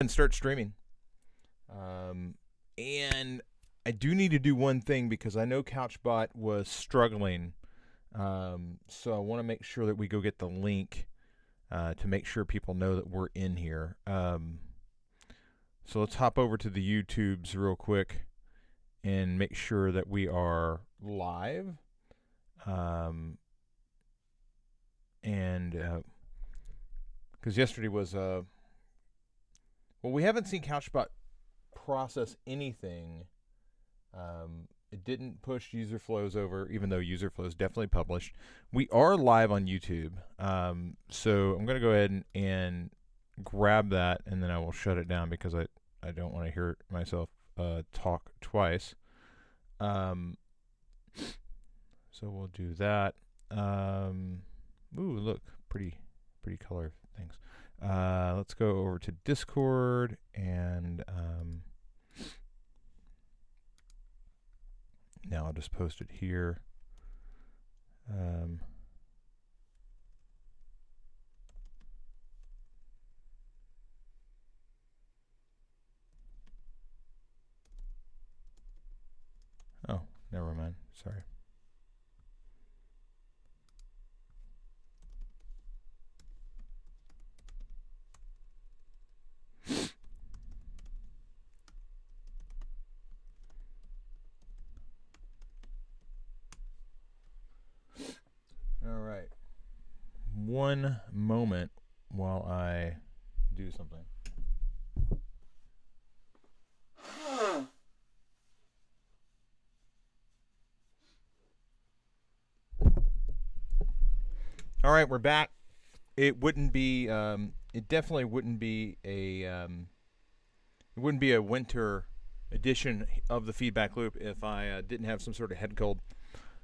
and start streaming. And I do need to do one thing because I know CouchBot was struggling. So I want to make sure that we go get the link to make sure people know that we're in here. So let's hop over to the YouTubes real quick and make sure that we are live. And because yesterday was well, we haven't seen CouchBot process anything. It didn't push user flows over, even though user flows definitely published. We are live on YouTube, so I'm going to go ahead and grab that, and then I will shut it down because I don't want to hear myself talk twice. So we'll do that. Ooh, look, pretty color things. Let's go over to Discord and now I'll just post it here. Oh, never mind. Sorry. All right. One moment while I do something. All right, we're back. It wouldn't be. It definitely wouldn't be a. It wouldn't be a winter edition of the feedback loop if I didn't have some sort of head cold.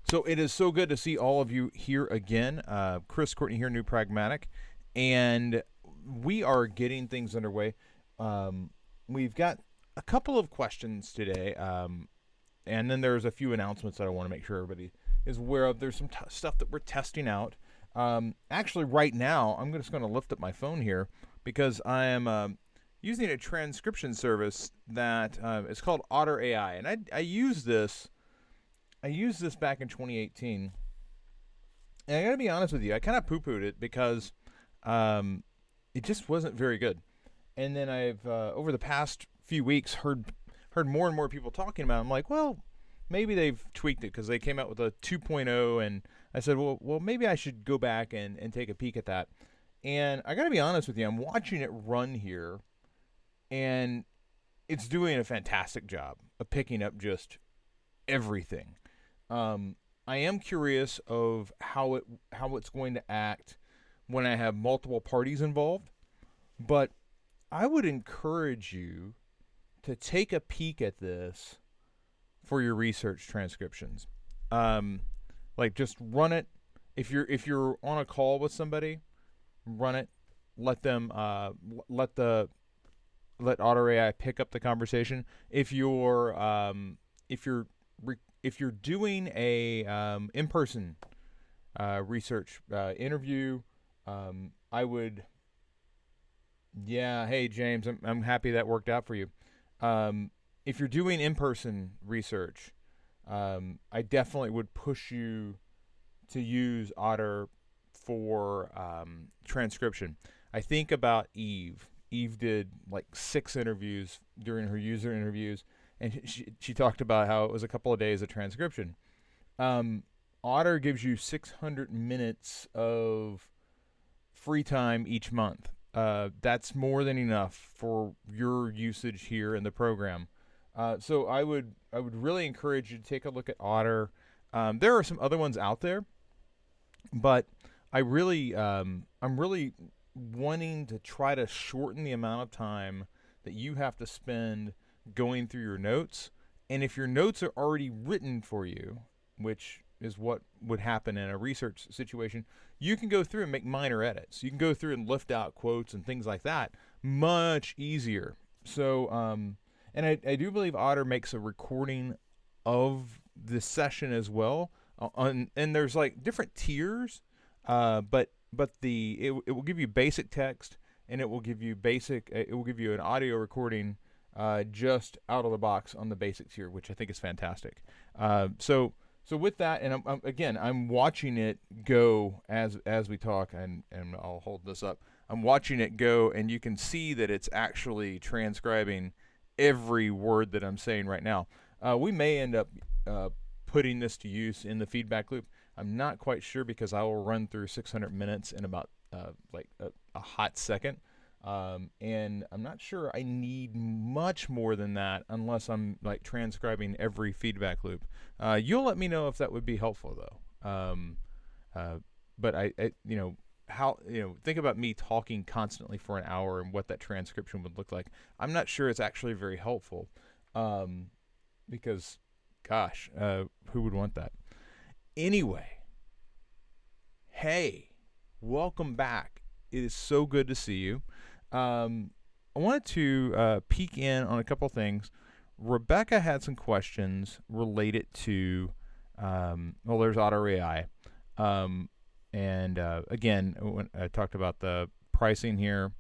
So it is so good to see all of you here again. Chris Courtney here, New Pragmatic, and we are getting things underway. We've got a couple of questions today, and then there's a few announcements that I want to make sure everybody is aware of. There's some stuff that we're testing out. Actually, right now, I'm just going to lift up my phone here because I am using a transcription service that is called Otter AI, and I used this back in 2018, and I gotta be honest with you, I kind of poo-pooed it because it just wasn't very good. And then I've over the past few weeks heard more and more people talking about it. I'm like, well, maybe they've tweaked it because they came out with a 2.0, and I said, well, maybe I should go back and take a peek at that. And I gotta be honest with you, I'm watching it run here, and it's doing a fantastic job of picking up just everything. I am curious of how it's going to act when I have multiple parties involved, but I would encourage you to take a peek at this for your research transcriptions. Like just run it. If you're on a call with somebody, run it. Let them let Otter AI pick up the conversation. If you're doing a in-person research interview, I would. Yeah, hey James, I'm happy that worked out for you. If you're doing in-person research, I definitely would push you to use Otter for transcription. I think about Eve. Eve did like 6 interviews during her user interviews, and she talked about how it was a couple of days of transcription. Otter gives you 600 minutes of free time each month. That's more than enough for your usage here in the program. So I would really encourage you to take a look at Otter. There are some other ones out there, but I'm really wanting to try to shorten the amount of time that you have to spend going through your notes. And if your notes are already written for you, which is what would happen in a research situation, you can go through and make minor edits. You can go through and lift out quotes and things like that much easier. So, and I do believe Otter makes a recording of the session as well. And there's like different tiers, but it will give you basic text, and it will give you it will give you an audio recording just out of the box on the basic tier, which I think is fantastic. So with that, and I'm watching it go as we talk, and I'll hold this up. I'm watching it go, and you can see that it's actually transcribing every word that I'm saying right now. We may end up putting this to use in the feedback loop. I'm not quite sure because I will run through 600 minutes in about like a hot second. And I'm not sure I need much more than that unless I'm like transcribing every feedback loop. You'll let me know if that would be helpful though. But think about me talking constantly for an hour and what that transcription would look like. I'm not sure it's actually very helpful. Because gosh, who would want that? Anyway, hey, welcome back. It is so good to see you. I wanted to peek in on a couple things. Rebecca had some questions related to, there's Otter AI. And again, when I talked about the pricing here,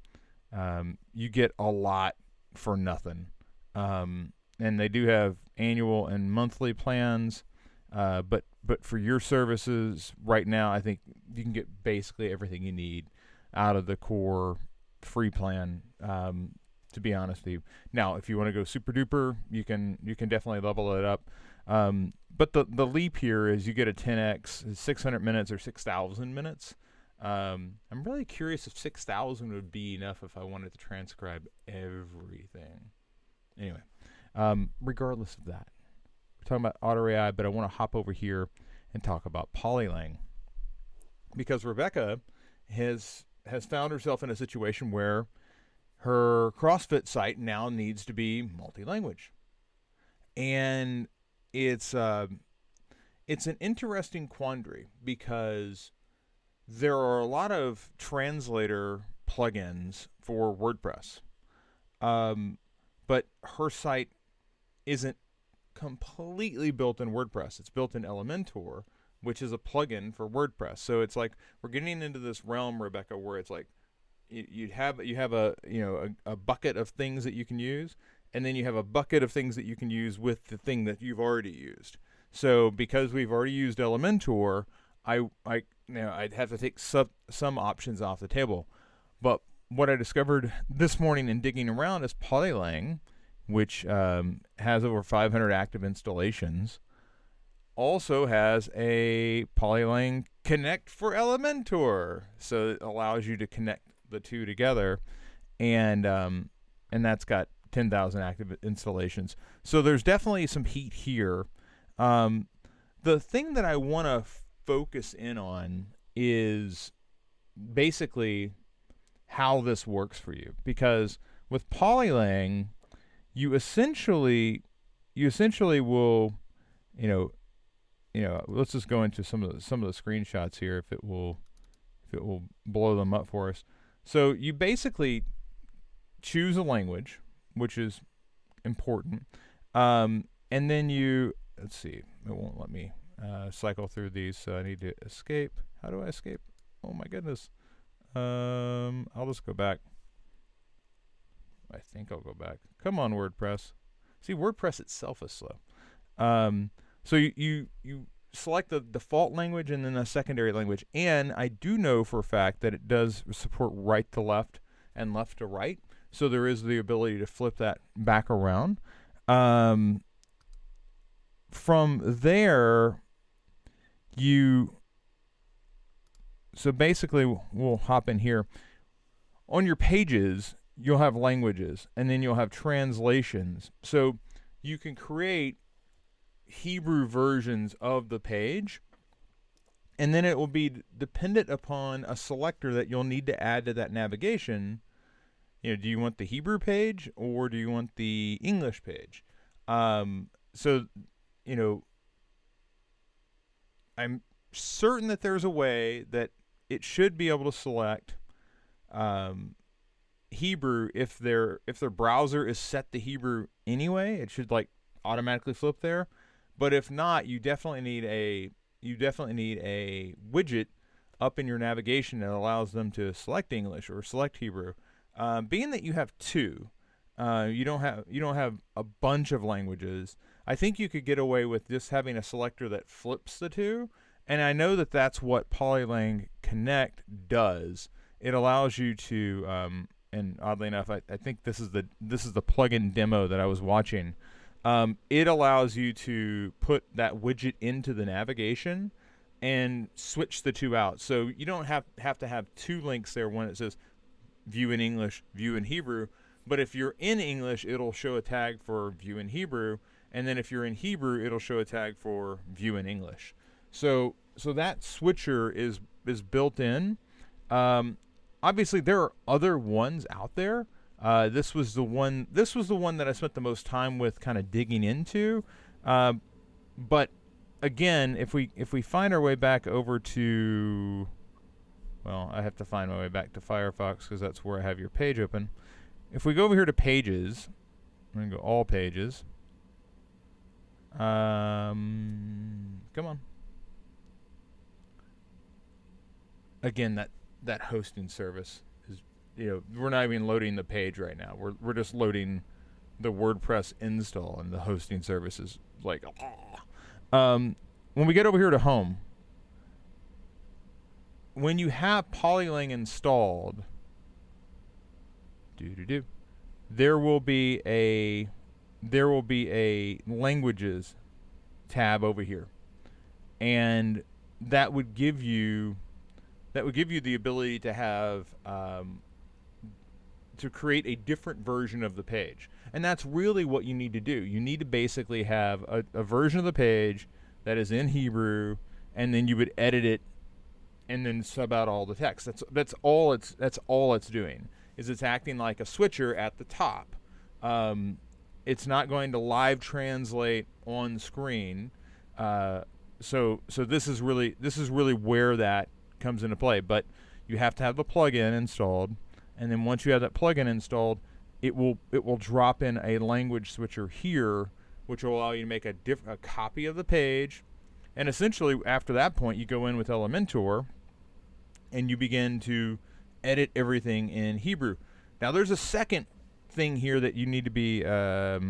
you get a lot for nothing. And they do have annual and monthly plans. But for your services right now, I think you can get basically everything you need out of the core free plan, to be honest with you. Now, if you want to go super duper, you can definitely level it up. But the leap here is you get a 10x, 600 minutes or 6,000 minutes. I'm really curious if 6,000 would be enough if I wanted to transcribe everything. Anyway, regardless of that, we're talking about Otter AI, but I want to hop over here and talk about Polylang, because Rebecca has found herself in a situation where her CrossFit site now needs to be multi-language, and it's an interesting quandary because there are a lot of translator plugins for WordPress, but her site isn't completely built in WordPress. It's built in Elementor, which is a plugin for WordPress. So it's like we're getting into this realm, Rebecca, where it's like you have a bucket of things that you can use, and then you have a bucket of things that you can use with the thing that you've already used. So because we've already used Elementor, I'd have to take some options off the table. But what I discovered this morning in digging around is Polylang, which has over 500 active installations, also has a Polylang Connect for Elementor, so it allows you to connect the two together, and that's got 10,000 active installations. So there's definitely some heat here. The thing that I want to focus in on is basically how this works for you, because with Polylang, you essentially will, let's just go into some of the screenshots here if it will blow them up for us. So you basically choose a language, which is important, and then let's see, it won't let me cycle through these, so I need to escape. How do I escape? Oh my goodness. I'll just go back. I think I'll go back. Come on, WordPress. See, WordPress itself is slow. So you select the default language and then a secondary language. And I do know for a fact that it does support right to left and left to right. So there is the ability to flip that back around. From there, so basically we'll hop in here. On your pages, you'll have languages, and then you'll have translations. So you can create Hebrew versions of the page, and then it will be dependent upon a selector that you'll need to add to that navigation. Do you want the Hebrew page or do you want the English page? So I'm certain that there's a way that it should be able to select Hebrew if their browser is set to Hebrew anyway. It should like automatically flip there. But if not, you definitely need a widget up in your navigation that allows them to select English or select Hebrew. Being that you have two, you don't have a bunch of languages. I think you could get away with just having a selector that flips the two, and I know that that's what Polylang Connect does. It allows you to, and oddly enough, I think this is the plugin demo that I was watching. It allows you to put that widget into the navigation and switch the two out. So you don't have to have two links there. One that says view in English, view in Hebrew. But if you're in English, it'll show a tag for view in Hebrew, and then if you're in Hebrew, it'll show a tag for view in English. So that switcher is built in. Obviously, there are other ones out there. This was the one. This was the one that I spent the most time with, kind of digging into. But again, if we find our way back over to, well, I have to find my way back to Firefox because that's where I have your page open. If we go over here to Pages, I'm going to go All Pages. Come on. Again, that hosting service is, we're not even loading the page right now. We're just loading the WordPress install, and the hosting service is like, when we get over here to Home, when you have Polylang installed, there will be a languages tab over here, and that would give you the ability to have to create a different version of the page. And that's really what you need to do. You need to basically have a version of the page that is in Hebrew, and then you would edit it and then sub out all the text. That's all it's doing. Is it's acting like a switcher at the top. It's not going to live translate on screen. So this is really where that comes into play. But you have to have the plugin installed, and then once you have that plugin installed, it will drop in a language switcher here, which will allow you to make a copy of the page. And essentially, after that point, you go in with Elementor, and you begin to edit everything in Hebrew. Now, there's a second thing here that you need to be, we're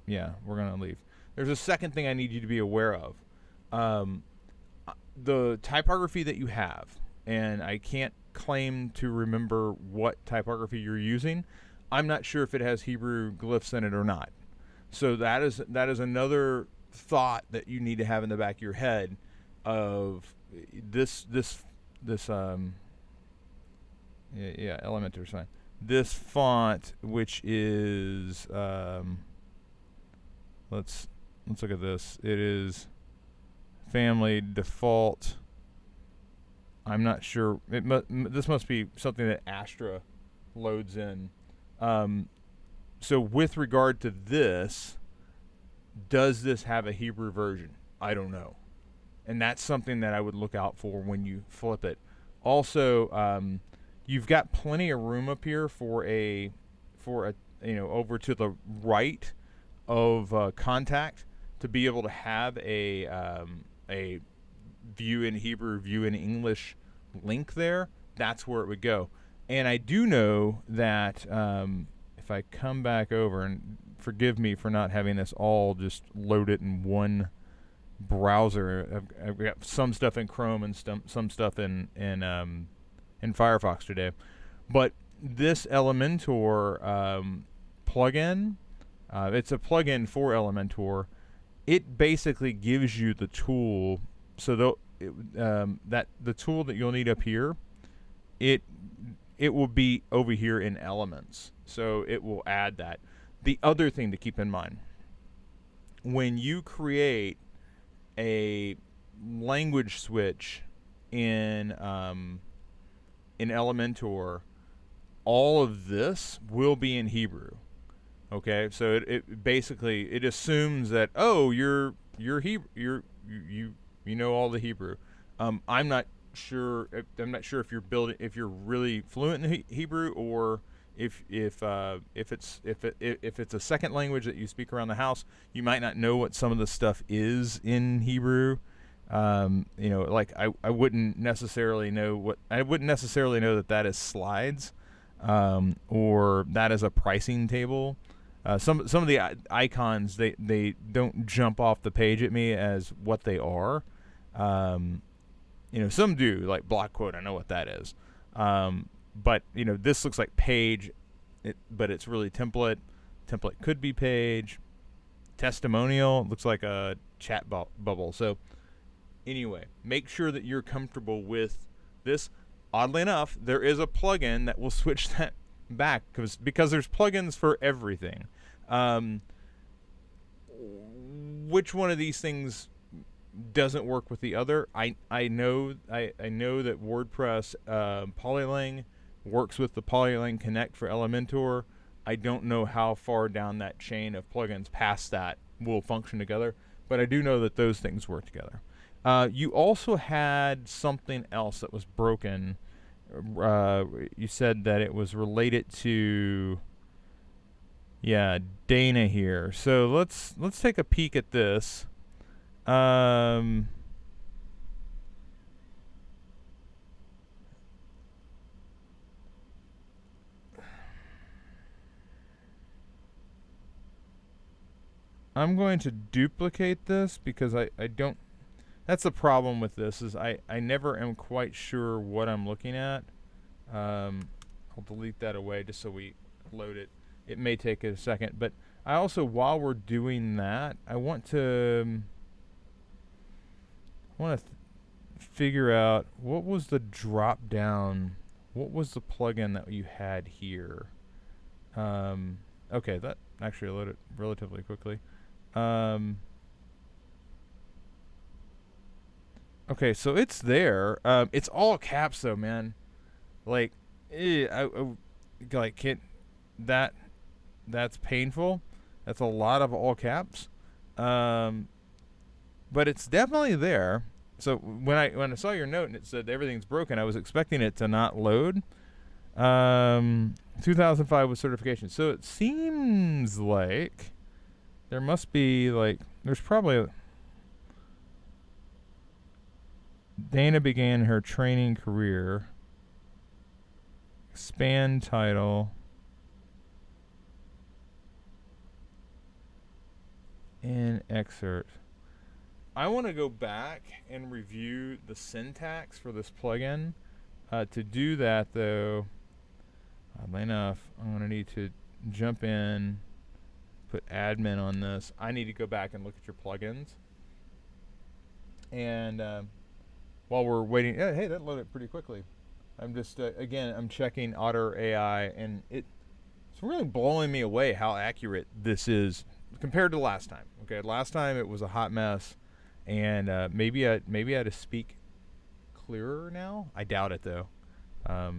going to leave. There's a second thing I need you to be aware of. The typography that you have, and I can't claim to remember what typography you're using. I'm not sure if it has Hebrew glyphs in it or not. So that is another thought that you need to have in the back of your head of this Elementor sign. This font, which is let's look at this. It is family default. I'm not sure. This must be something that Astra loads in. So with regard to this, does this have a Hebrew version? I don't know. And that's something that I would look out for when you flip it. Also, you've got plenty of room up here for a over to the right of contact to be able to have a view in Hebrew, view in English link there. That's where it would go. And I do know that if I come back over, and forgive me for not having this all just loaded in one browser. I've got some stuff in Chrome and some stuff in Firefox today. But this Elementor plugin, it's a plugin for Elementor. It basically gives you the tool. So that the tool that you'll need up here, it will be over here in Elements. So it will add that. The other thing to keep in mind, when you create a language switch in Elementor, all of this will be in Hebrew. Okay, so it basically it assumes that you're Hebrew, you know all the Hebrew. I'm not sure if you're really fluent in Hebrew, or if it's a second language that you speak around the house, you might not know what some of the stuff is in Hebrew. Like I wouldn't necessarily know that is slides. or that is a pricing table. Some of the icons they don't jump off the page at me as what they are. Some do, like block quote. I know what that is. But this looks like page, but it's really template. Template could be page. Testimonial looks like a chat bubble. So anyway, make sure that you're comfortable with this. Oddly enough, there is a plugin that will switch that back because there's plugins for everything. Which one of these things doesn't work with the other? I know that WordPress Polylang works with the Polylang Connect for Elementor. I don't know how far down that chain of plugins past that will function together, but I do know that those things work together. You also had something else that was broken. You said that it was related to, Dana here. So let's take a peek at this. I'm going to duplicate this because I don't. That's the problem with this is I never am quite sure what I'm looking at. I'll delete that away just so we load it. It may take a second, but I also, while we're doing that, I want to figure out what was the drop down. What was the plugin that you had here? Okay, that actually loaded relatively quickly. Okay, so it's there. It's all caps though, man. Like, that's painful. That's a lot of all caps. But it's definitely there. So when I saw your note and it said everything's broken, I was expecting it to not load. 2005 with certification. So it seems like there must be there's probably Dana began her training career. Expand title. And excerpt. I want to go back and review the syntax for this plugin. To do that, though, oddly enough, I'm going to need to jump in, put admin on this. I need to go back and look at your plugins. And while we're waiting, hey, that loaded pretty quickly. I'm just, again, I'm checking Otter AI, and it's really blowing me away how accurate this is compared to last time. Okay, last time it was a hot mess, and maybe I had to speak clearer now. I doubt it though. I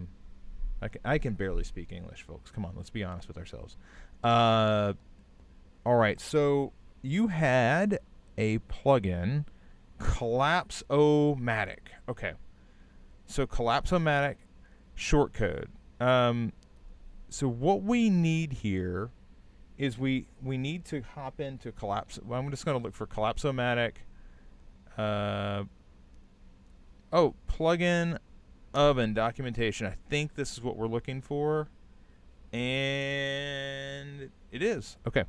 can barely speak English, folks. Come on, let's be honest with ourselves. All right, so you had a plugin, Collapse-O-Matic. Okay, so Collapse-O-Matic shortcode. So what we need here is we need to hop into Collapse. Well, I'm just going to look for Collapse-O-Matic. Plugin oven documentation. I think this is what we're looking for. And it is. Okay.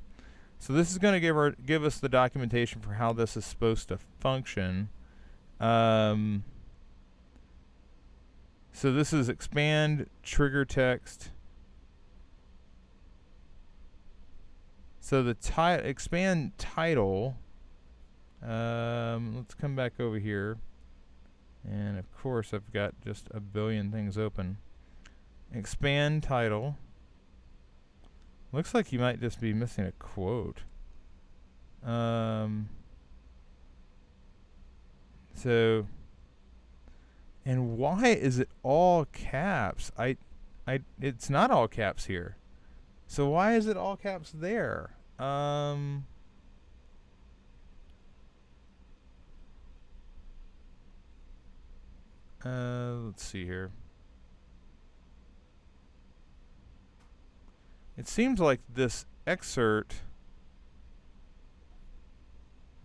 So this is going to give us the documentation for how this is supposed to function. So this is expand trigger text. So the expand title, let's come back over here. And of course I've got just a billion things open. Expand title. Looks like you might just be missing a quote. So, and why is it all caps? It's not all caps here. So why is it all caps there? Let's see here. It seems like this excerpt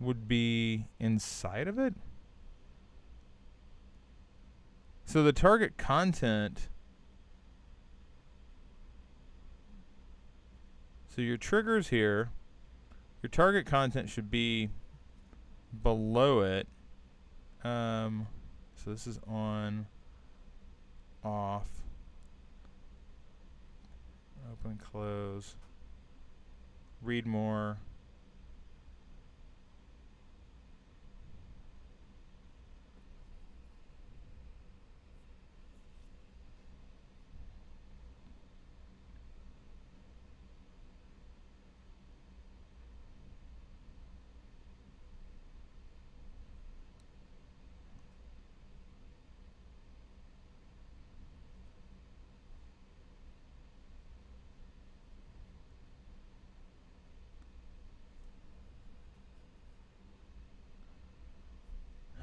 would be inside of it. So the target content So your triggers here, your target content should be below it. So this is on, off, open, close, read more.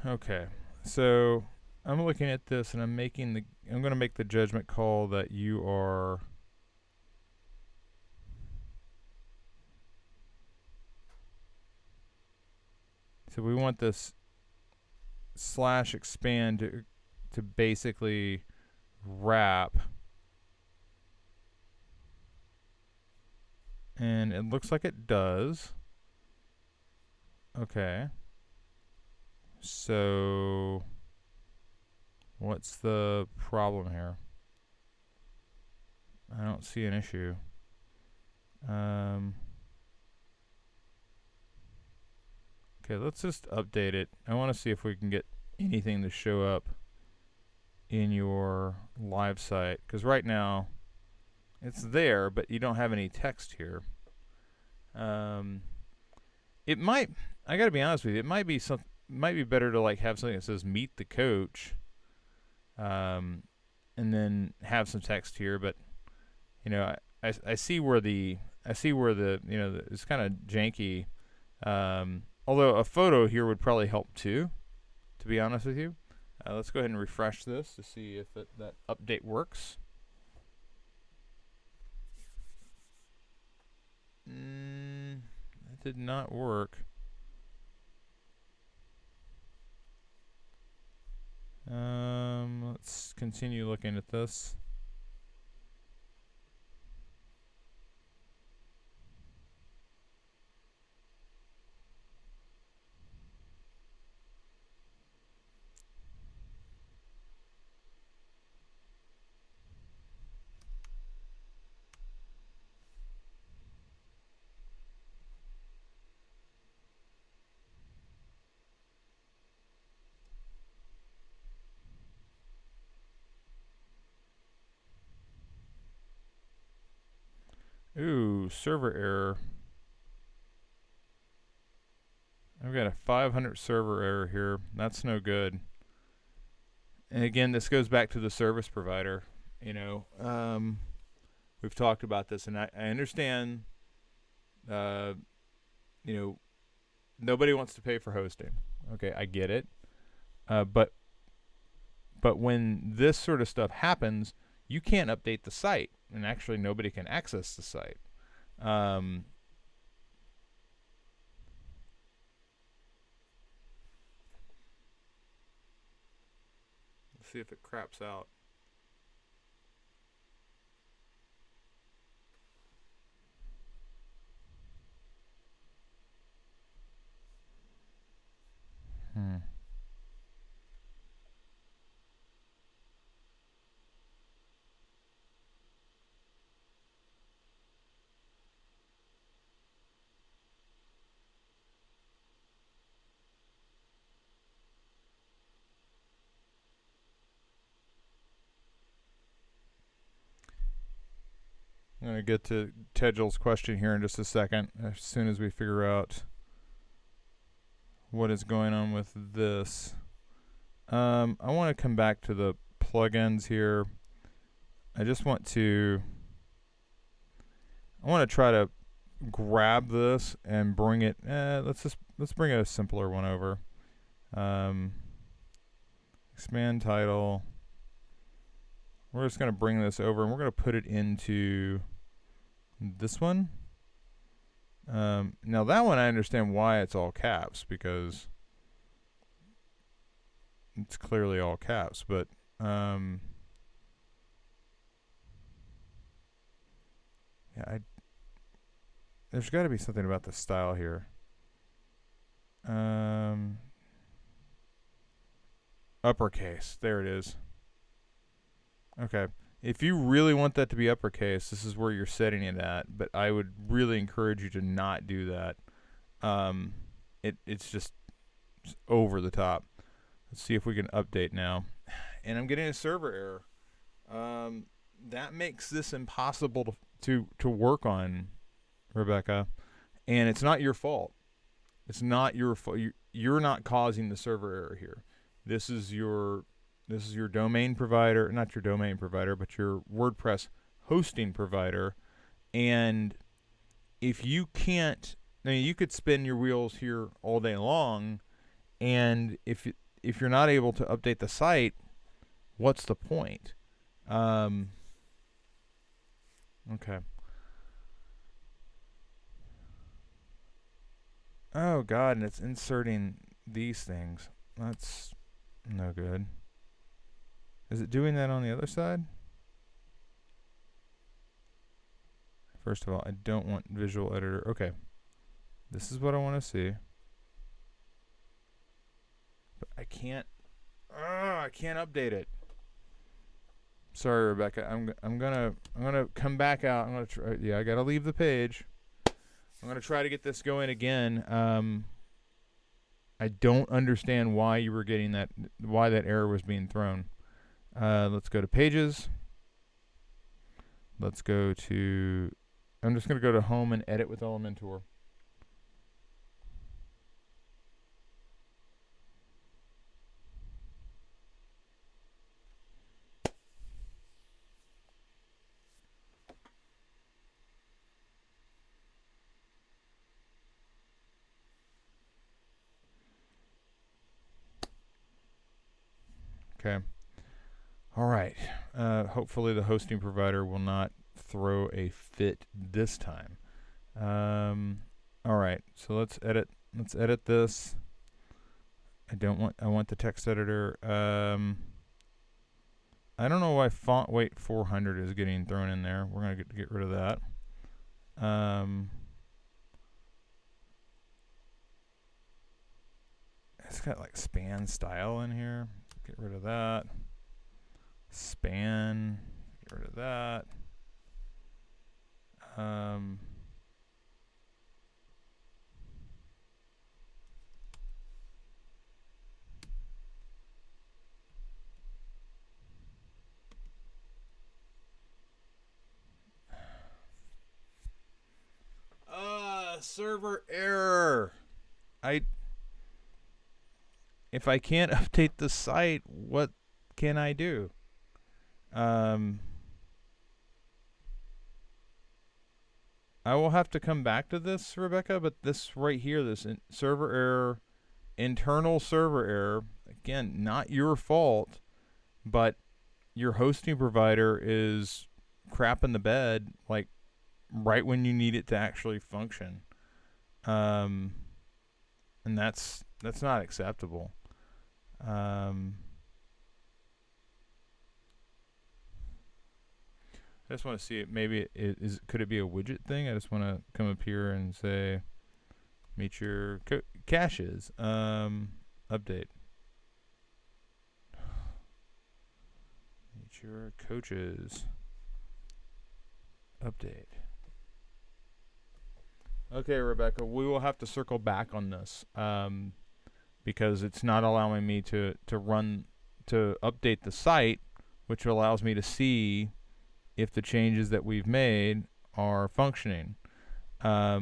Okay, so I'm looking at this and I'm going to make the judgment call that you are. So we want this slash expand to basically wrap. And it looks like it does. Okay. So what's the problem here? I don't see an issue. Okay, let's just update it. I want to see if we can get anything to show up in your live site, because right now it's there, but you don't have any text here. It might. I got to be honest with you. It might be better to like have something that says "Meet the Coach," and then have some text here. But you know, I see where the it's kind of janky. Although a photo here would probably help too, to be honest with you. Let's go ahead and refresh this to see if that update works. That did not work. Let's continue looking at this. Ooh, server error. I've got a 500 server error here. That's no good. And again, this goes back to the service provider. You know, we've talked about this, and I understand. You know, nobody wants to pay for hosting. Okay, I get it. But when this sort of stuff happens, you can't update the site, and actually nobody can access the site. Let's see if it craps out. I'm going to get to Tedgel's question here in just a second, as soon as we figure out what is going on with this. I want to come back to the plugins here. I just want to try to grab this and bring it. Let's bring a simpler one over. Expand title. We're just going to bring this over and we're going to put it into this one. Now that one I understand why it's all caps, because it's clearly all caps, but yeah, there's got to be something about the style here. Uppercase. There it is. Okay. If you really want that to be uppercase, this is where you're setting it at. But I would really encourage you to not do that. It's just over the top. Let's see if we can update now. And I'm getting a server error. That makes this impossible to work on, Rebecca. And it's not your fault. It's not your fault. You're not causing the server error here. This is your domain provider, not your domain provider, but your WordPress hosting provider. And if you can't, I mean, you could spin your wheels here all day long, and if you're not able to update the site, what's the point? Okay. Oh God, and it's inserting these things. That's no good. Is it doing that on the other side? First of all, I don't want visual editor. Okay. This is what I want to see. But I can't update it. Sorry, Rebecca. I'm gonna come back out. I'm gonna try. Yeah, I gotta leave the page. I'm gonna try to get this going again. I don't understand why you were getting that. Why that error was being thrown. Let's go to pages. Let's go to. I'm just gonna go to home and edit with Elementor. Okay. All right. Hopefully the hosting provider will not throw a fit this time. All right. So let's edit. Let's edit this. I want the text editor. I don't know why font weight 400 is getting thrown in there. We're gonna get rid of that. It's got like span style in here. Get rid of that. Span. Get rid of that. Server error. If I can't update the site, what can I do? I will have to come back to this, Rebecca, but this right here, this server error, internal server error, again, not your fault, but your hosting provider is crapping the bed, like, right when you need it to actually function. And that's not acceptable. I just want to see it. Maybe could it be a widget thing? I just want to come up here and say, meet your caches. Update. Meet your coaches. Update. Okay, Rebecca, we will have to circle back on this because it's not allowing me to update the site, which allows me to see if the changes that we've made are functioning. I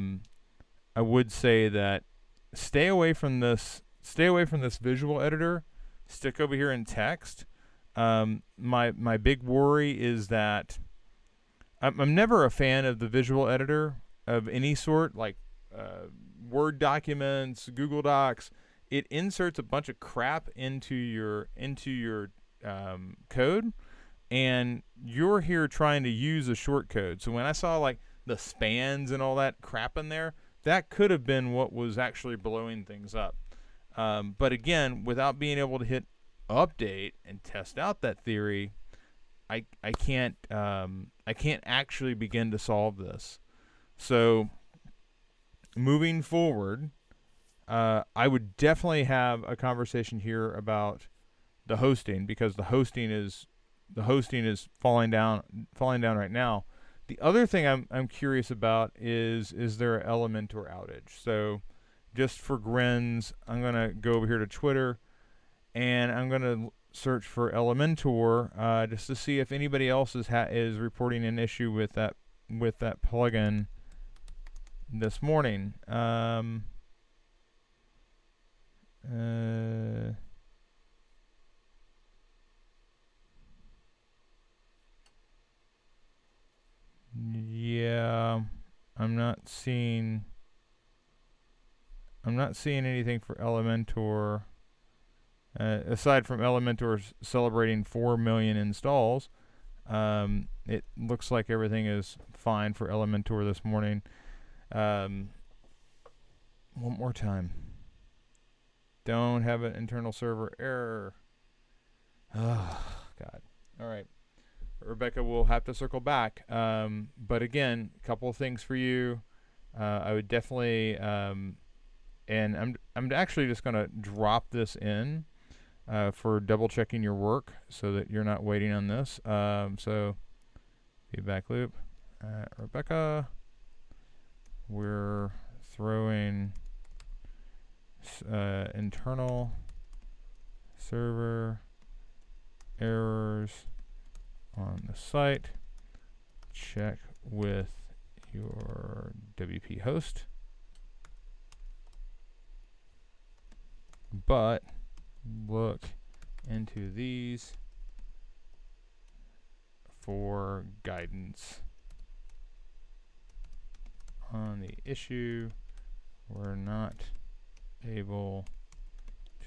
would say that stay away from this visual editor. Stick over here in text. My big worry is that I'm never a fan of the visual editor of any sort, like Word documents, Google Docs. It inserts a bunch of crap into your code, and you're here trying to use a short code. So when I saw like the spans and all that crap in there, that could have been what was actually blowing things up. But again, without being able to hit update and test out that theory, I can't actually begin to solve this. So moving forward, I would definitely have a conversation here about the hosting, because the hosting is falling down right now. The other thing I'm curious about is there an Elementor outage? So just for grins, I'm gonna go over here to Twitter and I'm gonna search for Elementor, just to see if anybody else is reporting an issue with that plugin this morning. Yeah, I'm not seeing anything for Elementor. Aside from Elementor celebrating 4 million installs, it looks like everything is fine for Elementor this morning. One more time. Don't have an internal server error. Oh, God. All right. Rebecca, we'll have to circle back. But again, a couple of things for you. I would definitely, and I'm actually just going to drop this in for double checking your work so that you're not waiting on this. So feedback loop, Rebecca, we're throwing internal server errors on the site. Check with your WP host. But look into these for guidance on the issue. We're not able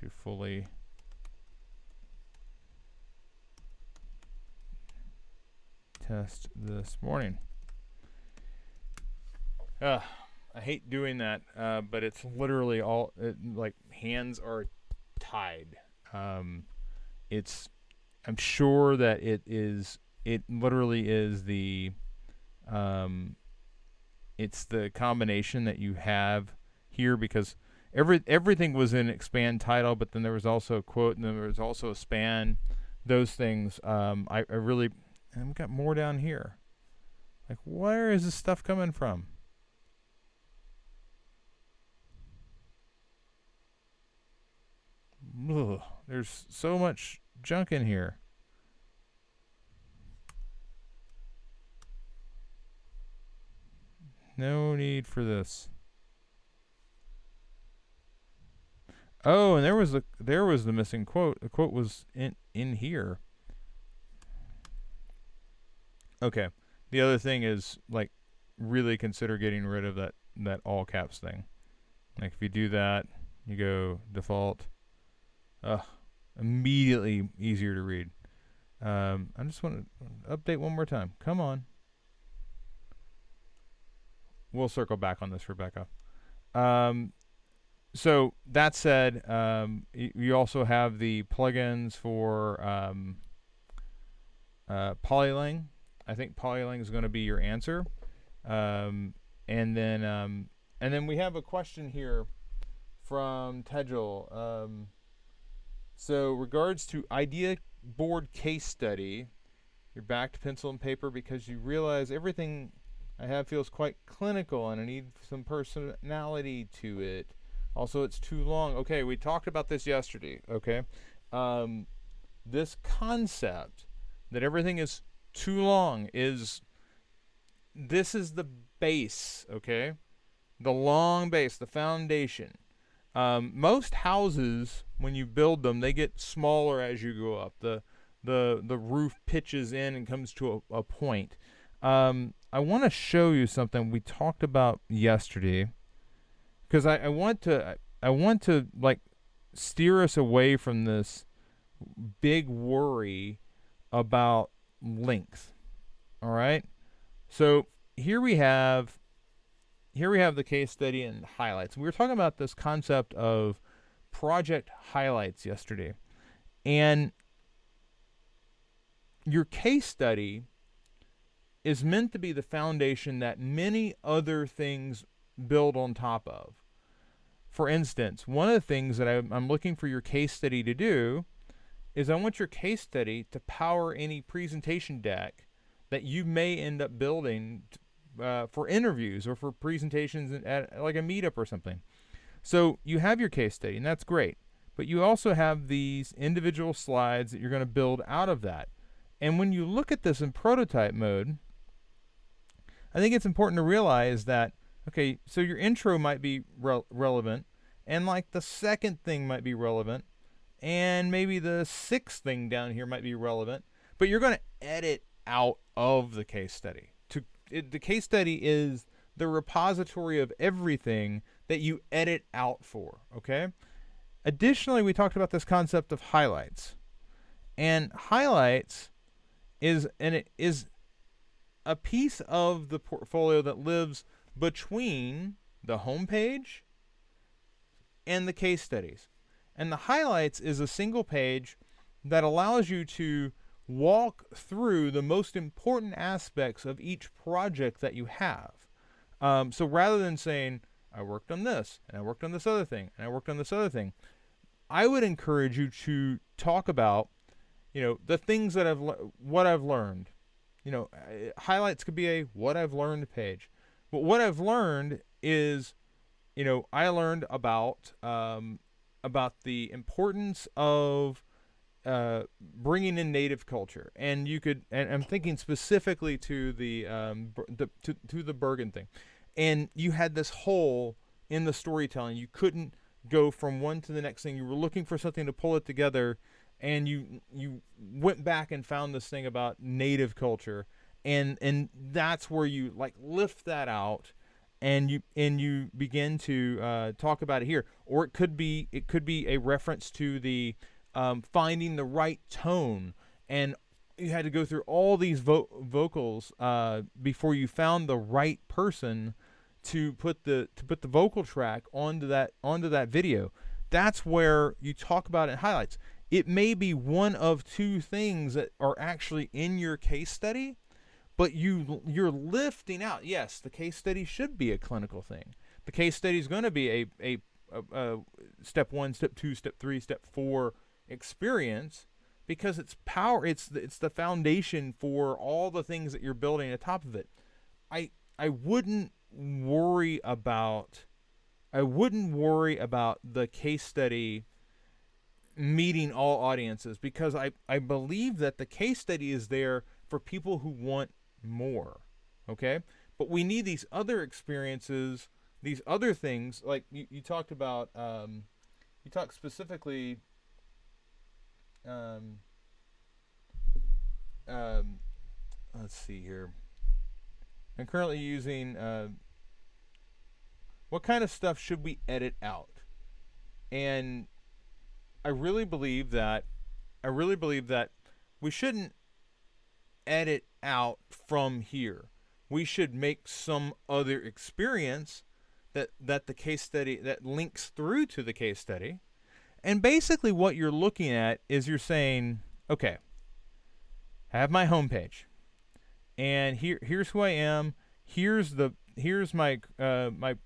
to fully test this morning. I hate doing that, but it's literally like hands are tied. I'm sure that it literally is it's the combination that you have here, because everything was in expand title, but then there was also a quote, and then there was also a span. Those things, I really, and we've got more down here. Like, where is this stuff coming from? Ugh, there's so much junk in here. No need for this. Oh, and there was the missing quote. The quote was in here. Okay. The other thing is, like, really consider getting rid of that all caps thing. Like, if you do that, you go default. Immediately easier to read. I just want to update one more time. Come on. We'll circle back on this, Rebecca. So that said, you also have the plugins for Polylang. I think Polylang is going to be your answer. And then we have a question here from Tejal. So regards to idea board case study, you're back to pencil and paper because you realize everything I have feels quite clinical and I need some personality to it. Also, it's too long. Okay, we talked about this yesterday, okay? This concept that everything is too long this is the base, okay? The long base, the foundation. Most houses, when you build them, they get smaller as you go up. The roof pitches in and comes to a point. I want to show you something we talked about yesterday, because I want to like steer us away from this big worry about length. All right. So here we have the case study and highlights. We were talking about this concept of project highlights yesterday, and your case study is meant to be the foundation that many other things build on top of. For instance, one of the things that I'm looking for your case study to do is I want your case study to power any presentation deck that you may end up building for interviews or for presentations at like a meetup or something. So you have your case study, and that's great. But you also have these individual slides that you're going to build out of that. And when you look at this in prototype mode, I think it's important to realize that, okay, so your intro might be relevant, and like the second thing might be relevant, and maybe the sixth thing down here might be relevant, but you're going to edit out of the case study. The case study is the repository of everything that you edit out for, okay? Additionally, we talked about this concept of highlights. And highlights is a piece of the portfolio that lives between the homepage and the case studies. And the highlights is a single page that allows you to walk through the most important aspects of each project that you have. So rather than saying, I worked on this, and I worked on this other thing, and I worked on this other thing, I would encourage you to talk about, the things that what I've learned. Highlights could be a what I've learned page. But what I've learned is, I learned about the importance of bringing in native culture, and I'm thinking specifically to the Bergen thing, and you had this hole in the storytelling. You couldn't go from one to the next thing. You were looking for something to pull it together, and you went back and found this thing about native culture, and that's where you like lift that out, and you begin to talk about it here. Or it could be a reference to the finding the right tone, and you had to go through all these vocals before you found the right person to put the vocal track onto that video. That's where you talk about it in highlights. It may be one of two things that are actually in your case study, but you're lifting out. Yes, the case study should be a clinical thing. The case study is going to be a step 1, step 2, step 3, step 4 experience, because it's power. It's the foundation for all the things that you're building at top of it. I wouldn't worry about the case study meeting all audiences, because I believe that the case study is there for people who want more, okay? But we need these other experiences, these other things, like you talked about, you talked specifically, let's see here. I'm currently using, what kind of stuff should we edit out? And I really believe that we shouldn't edit out from here. We should make some other experience that the case study, that links through to the case study. And basically what you're looking at is you're saying, okay, I have my homepage, and here's who I am. Here's my my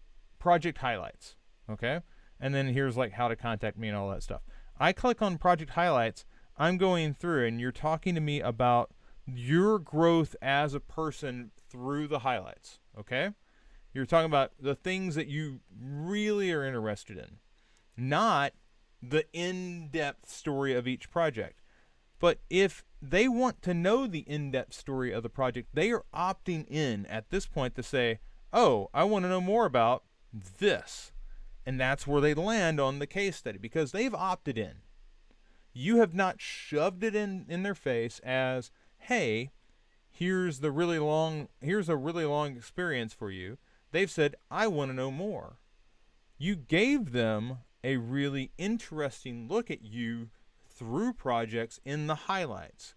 project highlights, okay? And then here's like how to contact me and all that stuff. I click on project highlights. I'm going through, and you're talking to me about your growth as a person through the highlights, okay? You're talking about the things that you really are interested in, not the in-depth story of each project. But if they want to know the in-depth story of the project, they are opting in at this point to say, oh, I want to know more about this. And that's where they land on the case study, because they've opted in. You have not shoved it in their face as, hey, here's a really long experience for you. They've said, I want to know more. You gave them a really interesting look at you through projects in the highlights.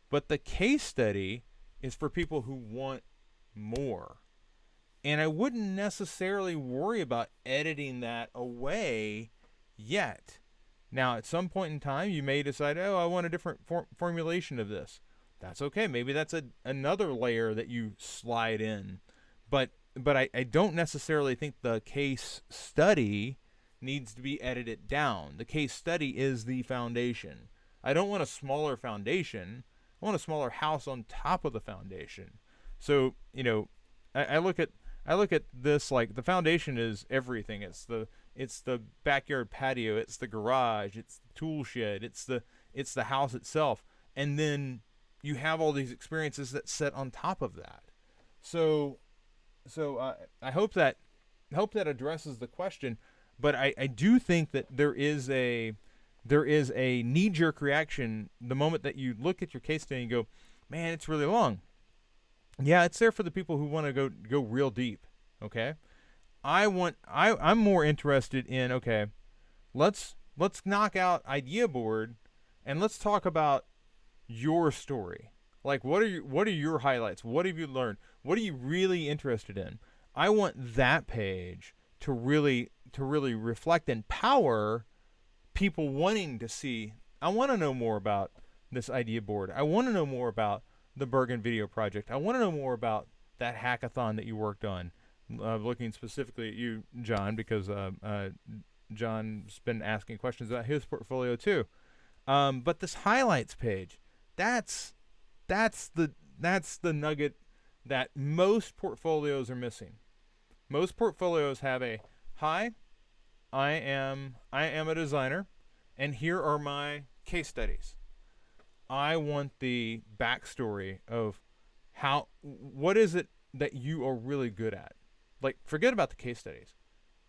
But the case study is for people who want more. And I wouldn't necessarily worry about editing that away yet. Now, at some point in time, you may decide, oh, I want a different formulation of this. That's okay. Maybe that's another layer that you slide in. But but I don't necessarily think the case study needs to be edited down. The case study is the foundation. I don't want a smaller foundation. I want a smaller house on top of the foundation. So, I look at this like the foundation is everything. It's the backyard patio, it's the garage, it's the tool shed, it's the house itself. And then you have all these experiences that sit on top of that. So I hope that addresses the question, but I do think that there is a knee-jerk reaction the moment that you look at your case study and go, man, it's really long. Yeah, it's there for the people who want to go real deep. Okay, I'm more interested in, okay, let's knock out idea board, and let's talk about your story. Like, what are your highlights? What have you learned? What are you really interested in? I want that page to really reflect and power people wanting to see. I want to know more about this idea board. I want to know more about the Bergen video project. I want to know more about that hackathon that you worked on. Looking specifically at you, John, because John's been asking questions about his portfolio too. But this highlights page, that's the nugget that most portfolios are missing. Most portfolios have a, hi, I am a designer, and here are my case studies. I want the backstory of what is it that you are really good at. Like, forget about the case studies.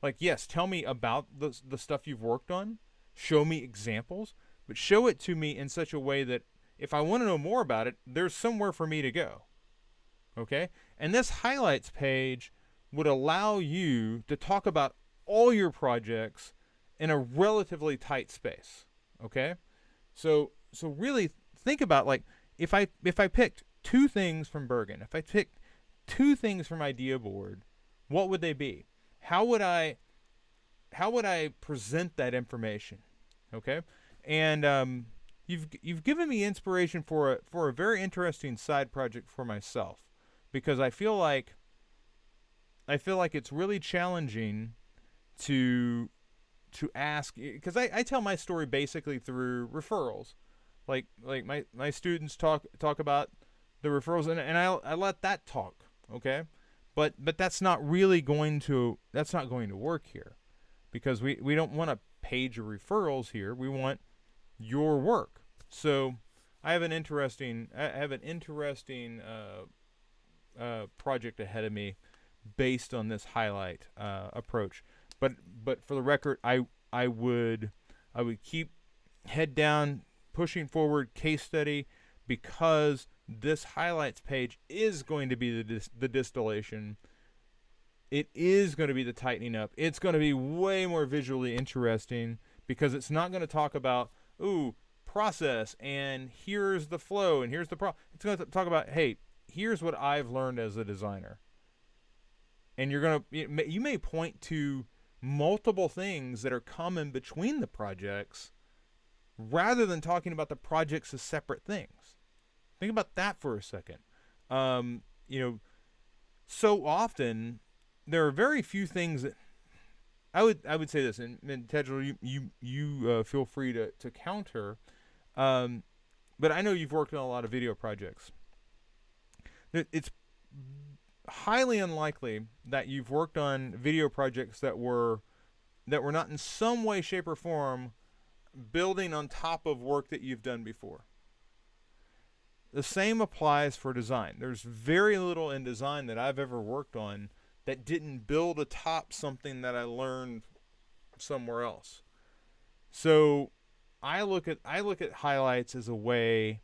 Like, yes, tell me about the stuff you've worked on. Show me examples, but show it to me in such a way that if I want to know more about it, there's somewhere for me to go. Okay? And this highlights page would allow you to talk about all your projects in a relatively tight space. Okay? So really think about, like, if I picked 2 things from Bergen, if I picked 2 things from Idea Board, what would they be? How would I present that information? Okay? And you've given me inspiration for a very interesting side project for myself, because I feel like it's really challenging to ask, because I tell my story basically through referrals. Like my students talk about the referrals, and I let that talk, okay? But that's not going to work here, because we don't want a page of referrals here. We want your work. So I have an interesting project ahead of me based on this highlight approach. But for the record, I would keep head down, pushing forward case study, because this highlights page is going to be the distillation. It is going to be the tightening up. It's going to be way more visually interesting, because it's not going to talk about, process, and here's the flow, and here's the It's going to talk about, hey, here's what I've learned as a designer. And you may point to multiple things that are common between the projects, rather than talking about the projects as separate things. Think about that for a second. So often there are very few things that I would say this, and Tedral, you feel free to counter. But I know you've worked on a lot of video projects. It's highly unlikely that you've worked on video projects that were not in some way, shape, or form building on top of work that you've done before. The same applies for design. There's very little in design that I've ever worked on that didn't build atop something that I learned somewhere else. So I look at highlights as a way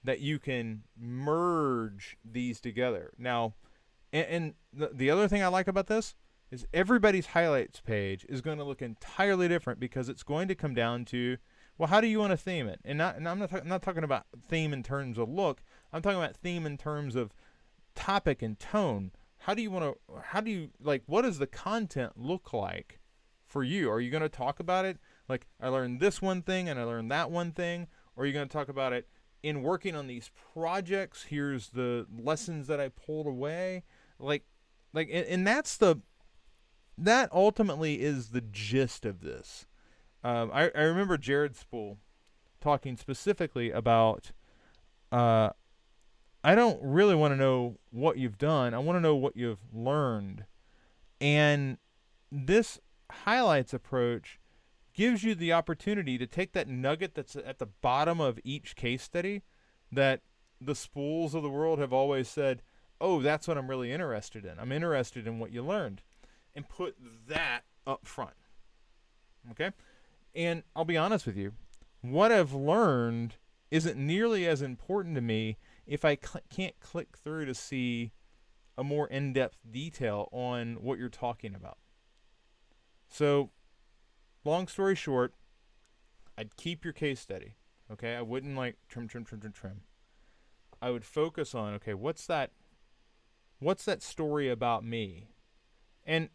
that you can merge these together. Now, and the other thing I like about this is everybody's highlights page is going to look entirely different, because it's going to come down to, well, how do you want to theme it? And I'm not talking about theme in terms of look. I'm talking about theme in terms of topic and tone. What does the content look like for you? Are you going to talk about it like, I learned this one thing and I learned that one thing? Or are you going to talk about it in working on these projects? Here's the lessons that I pulled away. Like, like, and that ultimately is the gist of this. I remember Jared Spool talking specifically about, uh, I don't really want to know what you've done. I want to know what you've learned. And this highlights approach gives you the opportunity to take that nugget that's at the bottom of each case study that the spools of the world have always said, oh, that's what I'm really interested in. I'm interested in what you learned. And put that up front. Okay? And I'll be honest with you, what I've learned isn't nearly as important to me if I can't click through to see a more in-depth detail on what you're talking about. So, long story short, I'd keep your case study. Okay? I wouldn't like trim. I would focus on, okay, what's that story about me? And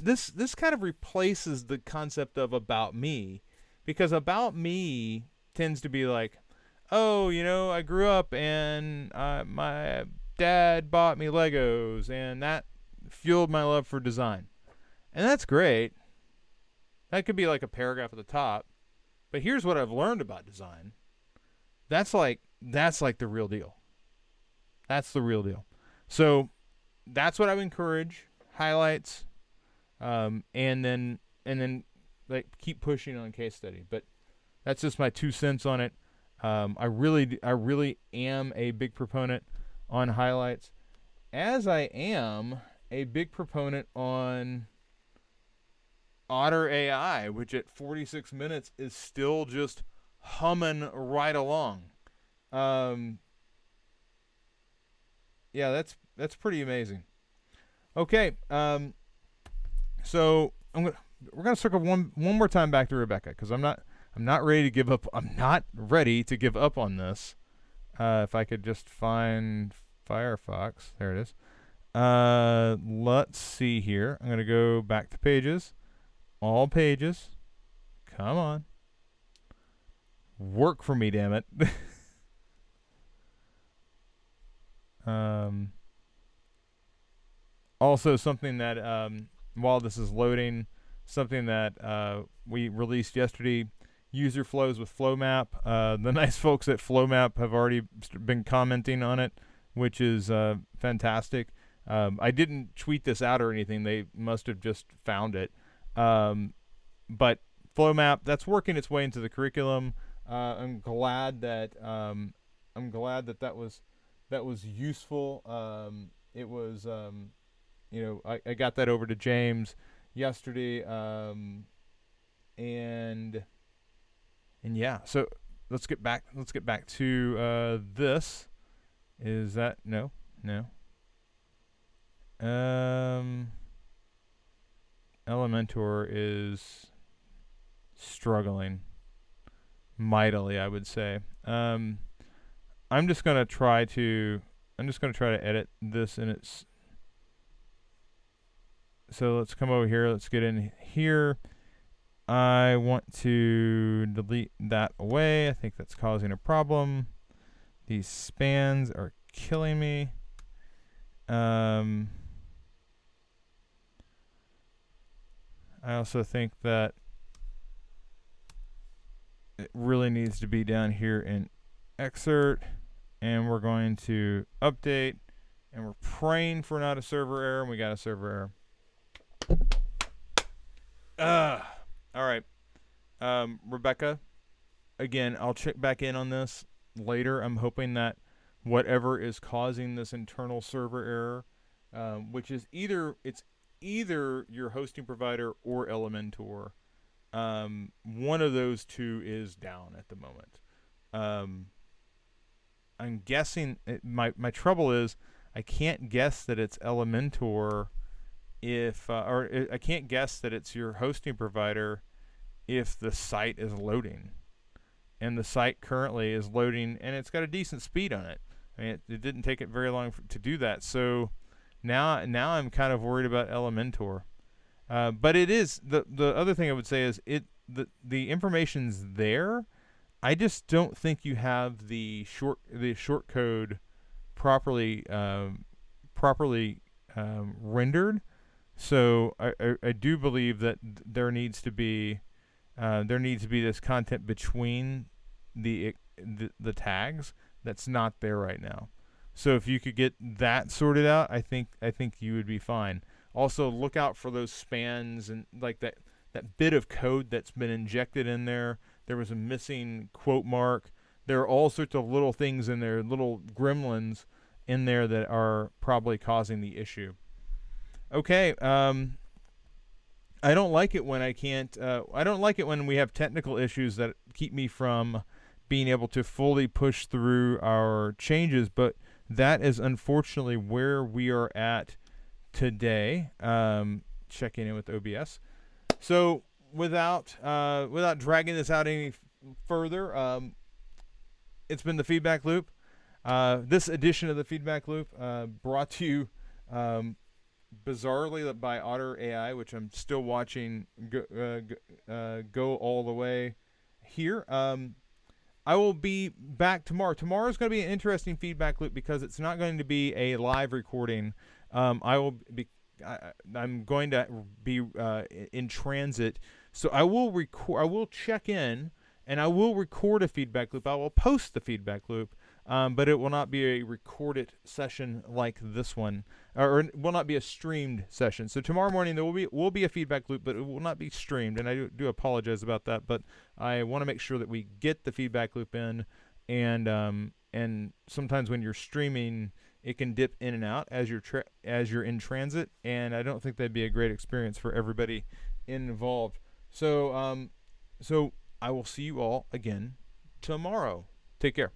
this kind of replaces the concept of about me, because about me tends to be like, oh, I grew up and my dad bought me Legos and that fueled my love for design. And that's great. That could be like a paragraph at the top. But here's what I've learned about design. That's like the real deal. That's the real deal. So that's what I would encourage. Highlights, and then like keep pushing on case study. But that's just my 2 cents on it. I really am a big proponent on highlights, as I am a big proponent on Otter AI, which at 46 minutes is still just humming right along. Yeah, that's pretty amazing. Okay, so we're gonna circle one more time back to Rebecca, because I'm not ready to give up. I'm not ready to give up on this. If I could just find Firefox, there it is. Let's see here. I'm gonna go back to pages, all pages. Come on, work for me, damn it. Also, something that, while this is loading, something that we released yesterday, user flows with FlowMap. The nice folks at FlowMap have already been commenting on it, which is fantastic. I didn't tweet this out or anything. They must have just found it. But FlowMap, that's working its way into the curriculum. I'm glad that that was useful. It was. I got that over to James yesterday, and yeah. So let's get back to this. Is that no? Elementor is struggling mightily, I would say. I'm just gonna try to edit this in its. So let's come over here. Let's get in here. I want to delete that away. I think that's causing a problem. These spans are killing me. I also think that it really needs to be down here in excerpt. And we're going to update. And we're praying for not a server error. And we got a server error. All right. Rebecca, again, I'll check back in on this later. I'm hoping that whatever is causing this internal server error, which is either your hosting provider or Elementor, one of those two is down at the moment. I'm guessing my trouble is I can't guess that it's Elementor or I can't guess that it's your hosting provider if the site is loading. And the site currently is loading, and it's got a decent speed on it. I mean, it didn't take it very long to do that. So now I'm kind of worried about Elementor. But it is the other thing I would say is the information's there. I just don't think you have the short code properly rendered. So I do believe that there needs to be this content between the tags that's not there right now. So if you could get that sorted out, I think you would be fine. Also, look out for those spans and like that bit of code that's been injected in there. There was a missing quote mark. There are all sorts of little things in there, little gremlins in there that are probably causing the issue. Okay, I don't like it when I can't. I don't like it when we have technical issues that keep me from being able to fully push through our changes. But that is unfortunately where we are at today. Checking in with OBS. So without dragging this out any further, it's been the feedback loop. This edition of the feedback loop brought to you. Bizarrely by Otter AI, which I'm still watching go all the way here. I will be back tomorrow. Tomorrow's going to be an interesting feedback loop because it's not going to be a live recording. I'm going to be in transit, so I will record. I will check in and I will record a feedback loop. I will post the feedback loop. But it will not be a recorded session like this one, or it will not be a streamed session. So tomorrow morning there will be a feedback loop, but it will not be streamed, and I do apologize about that. But I want to make sure that we get the feedback loop in, and sometimes when you're streaming, it can dip in and out as you're in transit, and I don't think that'd be a great experience for everybody involved. So I will see you all again tomorrow. Take care.